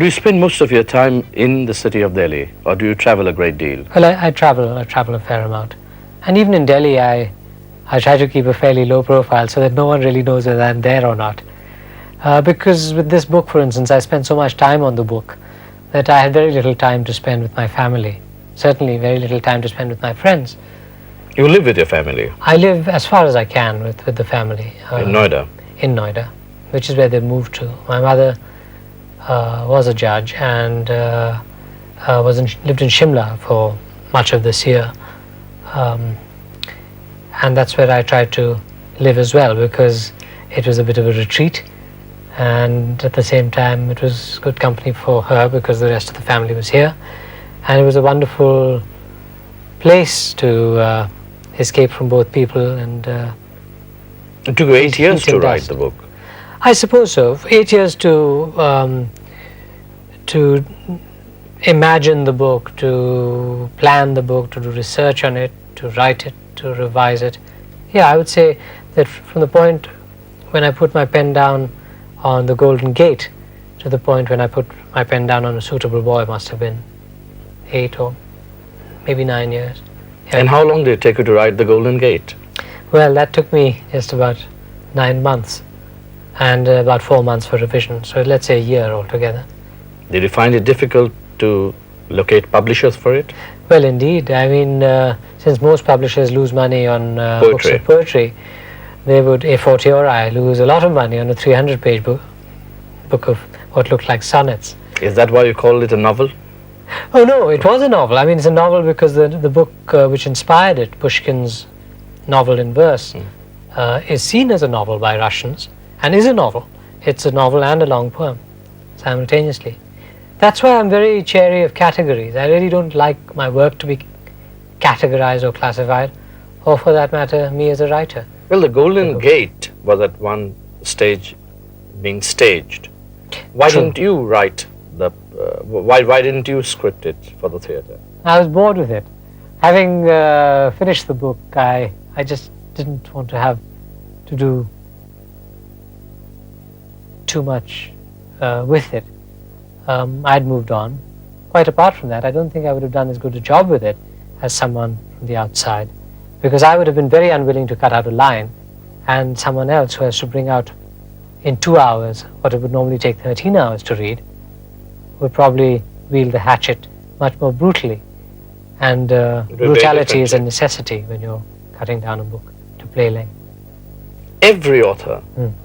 Do you spend most of your time in the city of Delhi, or do you travel a great deal? Well, I travel a fair amount. And even in Delhi, I try to keep a fairly low profile so that no one really knows whether I'm there or not. Because with this book, for instance, I spent so much time on the book that I had very little time to spend with my family. Certainly very little time to spend with my friends. You live with your family? I live as far as I can with the family. In Noida? In Noida, which is where they moved to. My mother was a judge and lived in Shimla for much of this year. And that's where I tried to live as well, because it was a bit of a retreat, and at the same time it was good company for her because the rest of the family was here, and it was a wonderful place to escape from both people. And it took you 8 years to write the book? I suppose so. 8 years to imagine the book, to plan the book, to do research on it, to write it, to revise it. Yeah, I would say that from the point when I put my pen down on The Golden Gate to the point when I put my pen down on A Suitable Boy must have been 8 or maybe 9 years. Yeah. And how long did it take you to write The Golden Gate? Well, that took me just about 9 months and about 4 months for revision. So let's say a year altogether. Did you find it difficult to locate publishers for it? Well, indeed. I mean, since most publishers lose money on books of poetry, they would, a fortiori, lose a lot of money on a 300-page book of what looked like sonnets. Is that why you call it a novel? Oh no, it was a novel. I mean, it's a novel because the book which inspired it, Pushkin's novel in verse, is seen as a novel by Russians and is a novel. It's a novel and a long poem simultaneously. That's why I'm very chary of categories. I really don't like my work to be categorized or classified, or for that matter, me as a writer. Well, The Golden Gate was at one stage being staged. Why didn't you write the, why didn't you script it for the theatre? I was bored with it. Having finished the book, I just didn't want to have to do too much with it. I'd moved on. Quite apart from that, I don't think I would have done as good a job with it as someone from the outside, because I would have been very unwilling to cut out a line, and someone else who has to bring out in 2 hours what it would normally take 13 hours to read would probably wield the hatchet much more brutally. And brutality is a necessity when you're cutting down a book to play length. Every author,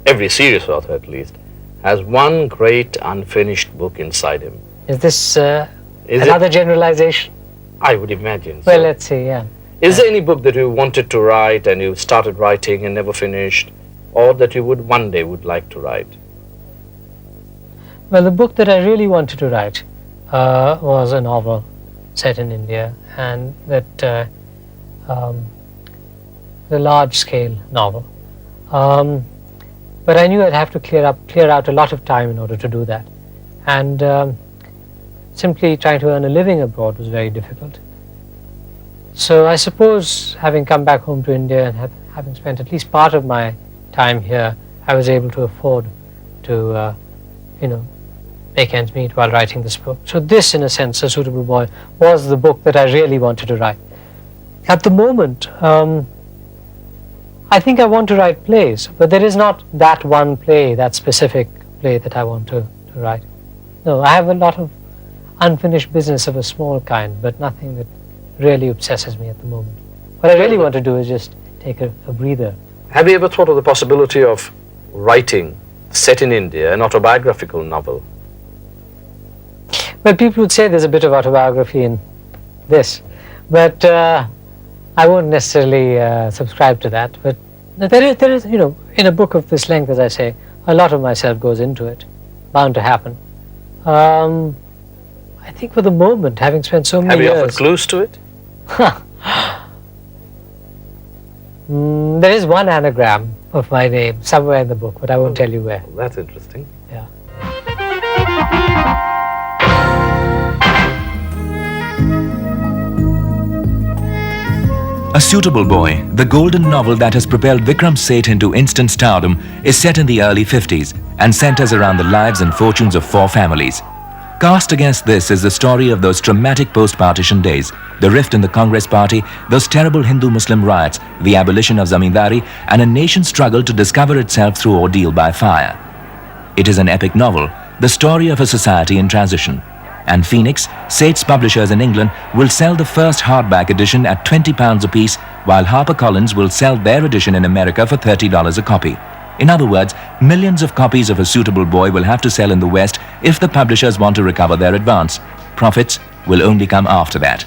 every serious author at least, has one great unfinished book inside him. Is this another generalization? I would imagine so. Well, let's see, yeah. Is there any book that you wanted to write and you started writing and never finished, or that you would one day would like to write? Well, the book that I really wanted to write was a novel set in India, and that the large-scale novel. But I knew I'd have to clear out a lot of time in order to do that, and simply trying to earn a living abroad was very difficult. So I suppose, having come back home to India and having spent at least part of my time here, I was able to afford to, make ends meet while writing this book. So this, in a sense, A Suitable Boy, was the book that I really wanted to write. At the moment, I think I want to write plays, but there is not that one play, that specific play that I want to write. No, I have a lot of unfinished business of a small kind, but nothing that really obsesses me at the moment. What I really want to do is just take a breather. Have you ever thought of the possibility of writing, set in India, an autobiographical novel? Well, people would say there's a bit of autobiography in this, but I won't necessarily subscribe to that. But there is, in a book of this length, as I say, a lot of myself goes into it, bound to happen. I think for the moment, having spent so many years... Have you offered clues to it? There is one anagram of my name somewhere in the book, but I won't tell you where. Well, that's interesting. Yeah. A Suitable Boy, the golden novel that has propelled Vikram Seth into instant stardom, is set in the early 50s and centers around the lives and fortunes of 4 families. Cast against this is the story of those traumatic post-partition days, the rift in the Congress party, those terrible Hindu-Muslim riots, the abolition of zamindari, and a nation's struggle to discover itself through ordeal by fire. It is an epic novel, the story of a society in transition. And Phoenix, Sate's publishers in England, will sell the first hardback edition at £20 apiece, while HarperCollins will sell their edition in America for $30 a copy. In other words, millions of copies of A Suitable Boy will have to sell in the West if the publishers want to recover their advance. Profits will only come after that.